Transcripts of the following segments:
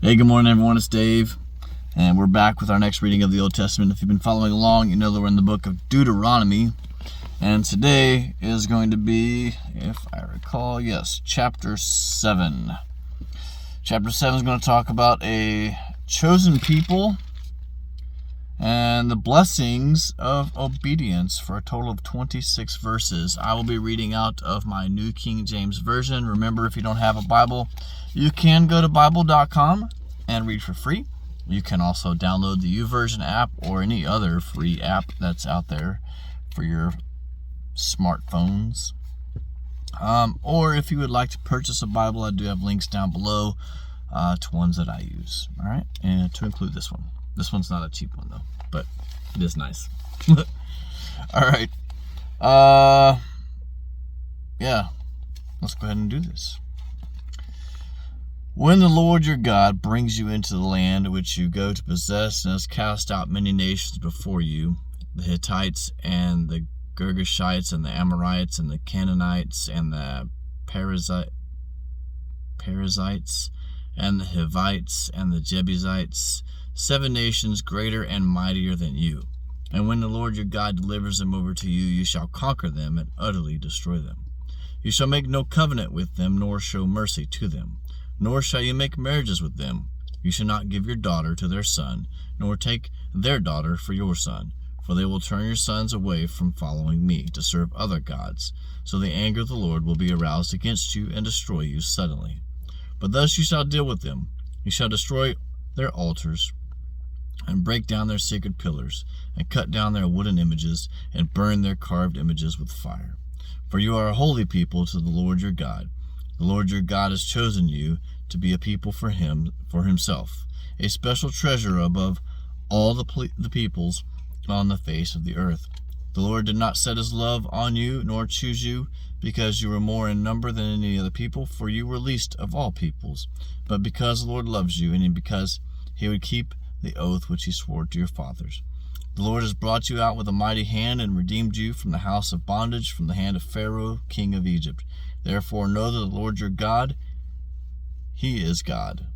Hey, good morning, everyone. It's Dave, and we're back with our next reading of the Old Testament. If you've been following along, you know that we're in the book of Deuteronomy, and today is going to be, if I recall, chapter 7. Chapter 7 is going to talk about a chosen people and the blessings of obedience for a total of 26 verses. I will be reading out of my New King James Version. Remember, if you don't have a Bible, you can go to Bible.com and read for free. You can also download the YouVersion app or any other free app that's out there for your smartphones. Or if you would like to purchase a Bible, I do have links down below to ones that I use. All right, and to include this one. This one's not a cheap one though, but it is nice. All right. Let's go ahead and do this. When the Lord your God brings you into the land which you go to possess, and has cast out many nations before you, the Hittites and the Girgashites and the Amorites and the Canaanites and the Perizzites and the Hivites and the Jebusites, 7 nations greater and mightier than you. And when the Lord your God delivers them over to you, you shall conquer them and utterly destroy them. You shall make no covenant with them, nor show mercy to them, nor shall you make marriages with them. You shall not give your daughter to their son, nor take their daughter for your son, for they will turn your sons away from following me to serve other gods. So the anger of the Lord will be aroused against you and destroy you suddenly. But thus you shall deal with them. You shall destroy their altars, and break down their sacred pillars, and cut down their wooden images, and burn their carved images with fire. For you are a holy people to the Lord your God. The Lord your God has chosen you to be a people for himself, a special treasure above all the peoples on the face of the earth. The Lord did not set his love on you, nor choose you, because you were more in number than any other people, for you were least of all peoples, but because the Lord loves you, and because he would keep the oath which he swore to your fathers. The Lord has brought you out with a mighty hand and redeemed you from the house of bondage, from the hand of Pharaoh, king of Egypt. Therefore know that the Lord your God, he is God,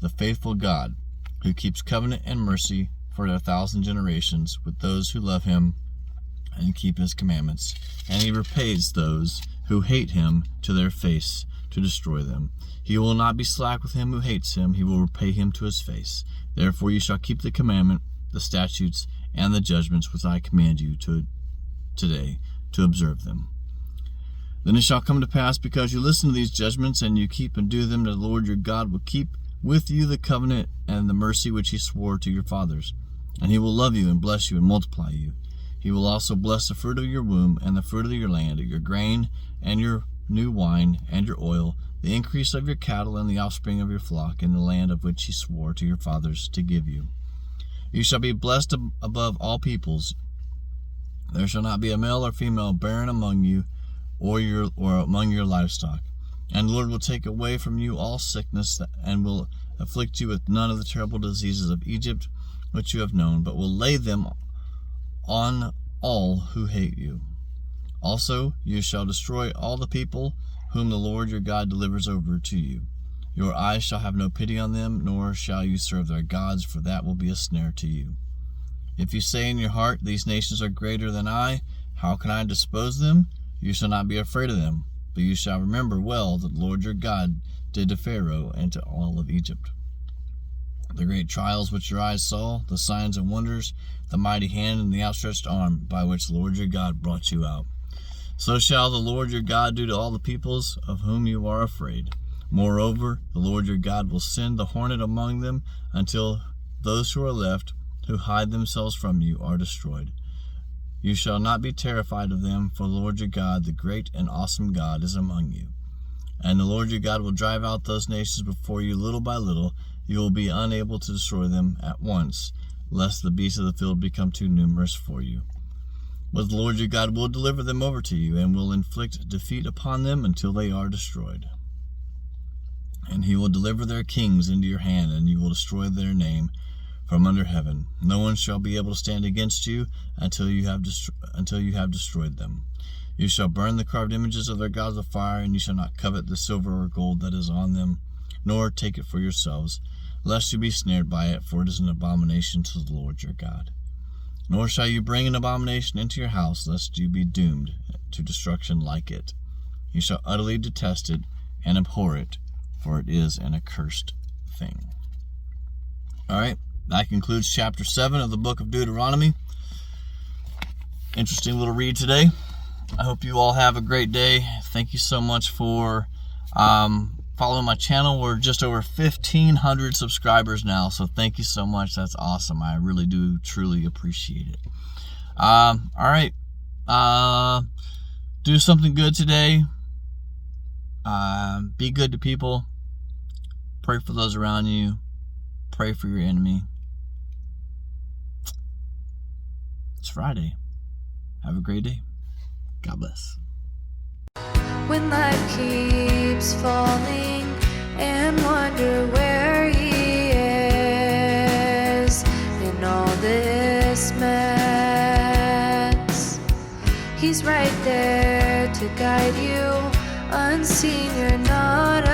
the faithful God, who keeps covenant and mercy for 1,000 generations with those who love him and keep his commandments. And he repays those who hate him to their face, to destroy them. He will not be slack with him who hates him. He will repay him to his face. Therefore you shall keep the commandment, the statutes, and the judgments which I command you today to observe them. Then it shall come to pass, because you listen to these judgments, and you keep and do them, that the Lord your God will keep with you the covenant and the mercy which he swore to your fathers. And he will love you and bless you and multiply you. He will also bless the fruit of your womb and the fruit of your land, your grain and your new wine and your oil, the increase of your cattle and the offspring of your flock in the land of which he swore to your fathers to give you. You shall be blessed above all peoples. There shall not be a male or female barren among you, or among your livestock. And the Lord will take away from you all sickness, and will afflict you with none of the terrible diseases of Egypt which you have known, but will lay them on all who hate you. Also you shall destroy all the people whom the Lord your God delivers over to you. Your eyes shall have no pity on them, nor shall you serve their gods, for that will be a snare to you. If you say in your heart, these nations are greater than I, how can I dispose them? You shall not be afraid of them, but you shall remember well that the Lord your God did to Pharaoh and to all of Egypt. The great trials which your eyes saw, the signs and wonders, the mighty hand and the outstretched arm by which the Lord your God brought you out. So shall the Lord your God do to all the peoples of whom you are afraid. Moreover, the Lord your God will send the hornet among them until those who are left, who hide themselves from you, are destroyed. You shall not be terrified of them, for the Lord your God, the great and awesome God, is among you. And the Lord your God will drive out those nations before you little by little. You will be unable to destroy them at once, lest the beasts of the field become too numerous for you. But the Lord your God will deliver them over to you, and will inflict defeat upon them until they are destroyed. And he will deliver their kings into your hand, and you will destroy their name from under heaven. No one shall be able to stand against you until you have destroyed them. You shall burn the carved images of their gods with fire, and you shall not covet the silver or gold that is on them, nor take it for yourselves. lest you be snared by it, for it is an abomination to the Lord your God. Nor shall you bring an abomination into your house, lest you be doomed to destruction like it. You shall utterly detest it and abhor it, for it is an accursed thing. All right, that concludes chapter 7 of the book of Deuteronomy. Interesting little read today. I hope you all have a great day. Thank you so much for following my channel. We're just over 1,500 subscribers now, so thank you so much. That's awesome. I really do truly appreciate it. All right, do something good today. Be good to people. Pray for those around you. Pray for your enemy. It's Friday. Have a great day. God bless. When life keeps falling and wonder where he is in all this mess, he's right there to guide you. Unseen, you're not